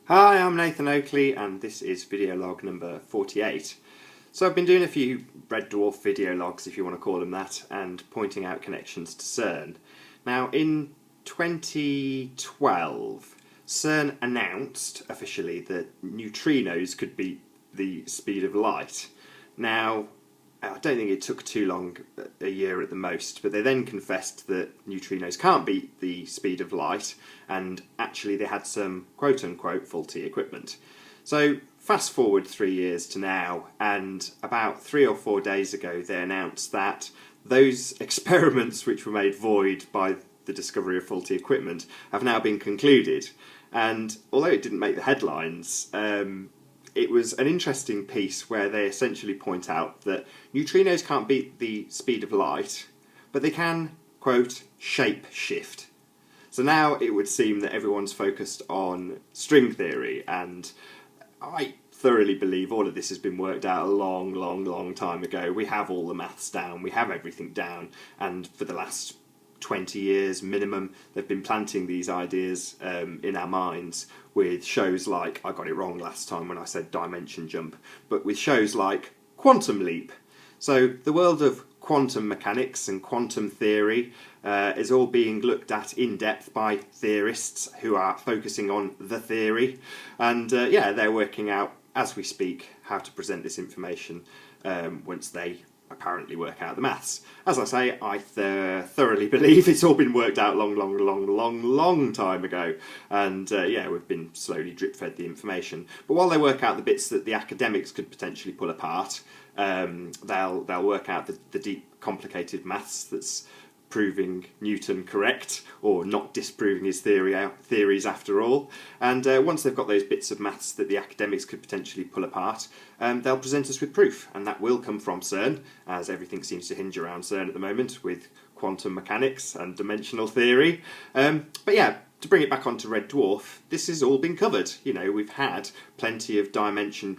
Hi, I'm Nathan Oakley and this is video log number 48. So I've been doing a few red dwarf video logs, if you want to call them that, and pointing out connections to CERN. Now in 2012, CERN announced officially that neutrinos could beat the speed of light. Now, I don't think it took too long, a year at the most, but they then confessed that neutrinos can't beat the speed of light, and actually they had some quote-unquote faulty equipment. So fast forward 3 years to now, and about 3 or 4 days ago they announced that those experiments which were made void by the discovery of faulty equipment have now been concluded. And although it didn't make the headlines, it was an interesting piece where they essentially point out that neutrinos can't beat the speed of light, but they can, quote, shape shift. So now it would seem that everyone's focused on string theory, and I thoroughly believe all of this has been worked out a long time ago. We have all the maths down, we have everything down, and for the last 20 years minimum, they've been planting these ideas in our minds with shows like, I got it wrong last time when I said dimension jump, but with shows like Quantum Leap. So the world of quantum mechanics and quantum theory is all being looked at in depth by theorists who are focusing on the theory, and yeah, they're working out as we speak how to present this information once they apparently work out the maths. As I say, I thoroughly believe it's all been worked out long time ago, and yeah, we've been slowly drip-fed the information. But while they work out the bits that the academics could potentially pull apart, they'll work out the deep, complicated maths that's proving Newton correct, or not disproving his theories after all. And once they've got those bits of maths that the academics could potentially pull apart, they'll present us with proof, and that will come from CERN, as everything seems to hinge around CERN at the moment with quantum mechanics and dimensional theory. But yeah, to bring it back onto Red Dwarf, this has all been covered. You know, we've had plenty of dimension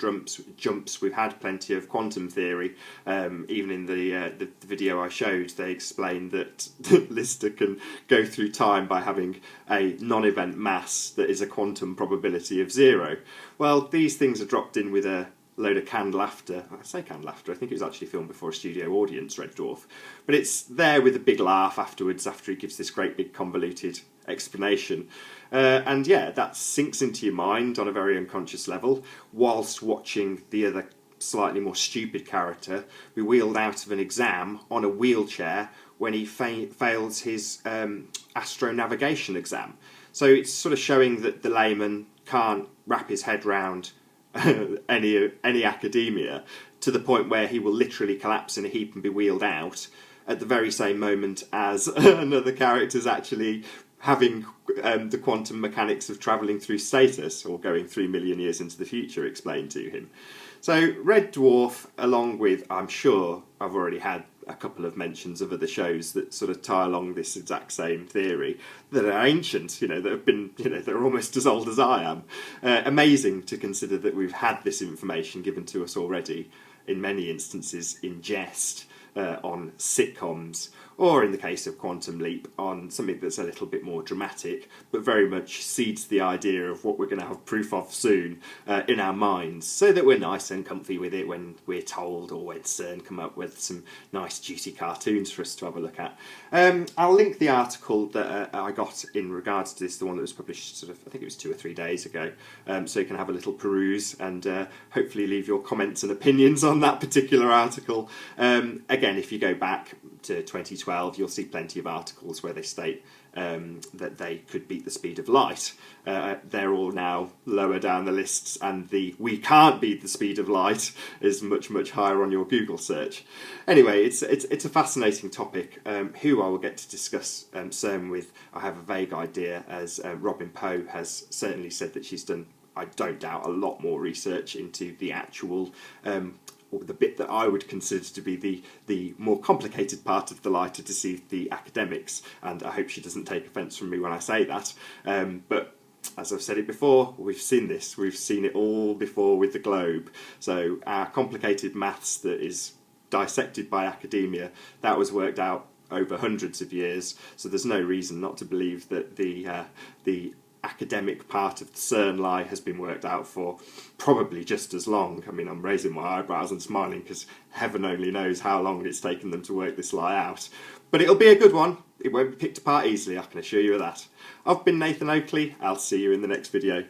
jumps, we've had plenty of quantum theory. Even in the video I showed, they explained that Lister can go through time by having a non-event mass that is a quantum probability of 0. Well, these things are dropped in with a load of canned laughter. I say canned laughter, I think it was actually filmed before a studio audience, Red Dwarf. But it's there with a big laugh afterwards, after he gives this great big convoluted explanation. And yeah, that sinks into your mind on a very unconscious level, whilst watching the other slightly more stupid character be wheeled out of an exam on a wheelchair when he fails his astronavigation exam. So it's sort of showing that the layman can't wrap his head round any academia, to the point where he will literally collapse in a heap and be wheeled out at the very same moment as another character's actually having the quantum mechanics of travelling through status, or going 3 million years into the future, explained to him. So Red Dwarf, along with, I'm sure I've already had a couple of mentions of other shows that sort of tie along this exact same theory, that are ancient, you know, that have been, you know, they're almost as old as I am. Amazing to consider that we've had this information given to us already, in many instances in jest, on sitcoms, or in the case of Quantum Leap, on something that's a little bit more dramatic, but very much seeds the idea of what we're going to have proof of soon in our minds, so that we're nice and comfy with it when we're told, or when CERN come up with some nice juicy cartoons for us to have a look at. I'll link the article that I got in regards to this, the one that was published sort of, I think it was 2 or 3 days ago, so you can have a little peruse and hopefully leave your comments and opinions on that particular article. Again, if you go back to 2012, you'll see plenty of articles where they state that they could beat the speed of light. They're all now lower down the lists, and the "we can't beat the speed of light" is much higher on your Google search. Anyway, it's a fascinating topic. Who I will get to discuss CERN with, I have a vague idea, as Robin Poe has certainly said that she's done, I don't doubt, a lot more research into the actual or the bit that I would consider to be the more complicated part of the lie to deceive the academics, and I hope she doesn't take offence from me when I say that. But as I've said it before, we've seen this, we've seen it all before with the globe. So our complicated maths that is dissected by academia, that was worked out over hundreds of years, so there's no reason not to believe that the academic part of the CERN lie has been worked out for probably just as long. I mean, I'm raising my eyebrows and smiling because heaven only knows how long it's taken them to work this lie out. But it'll be a good one. It won't be picked apart easily, I can assure you of that. I've been Nathan Oakley. I'll see you in the next video.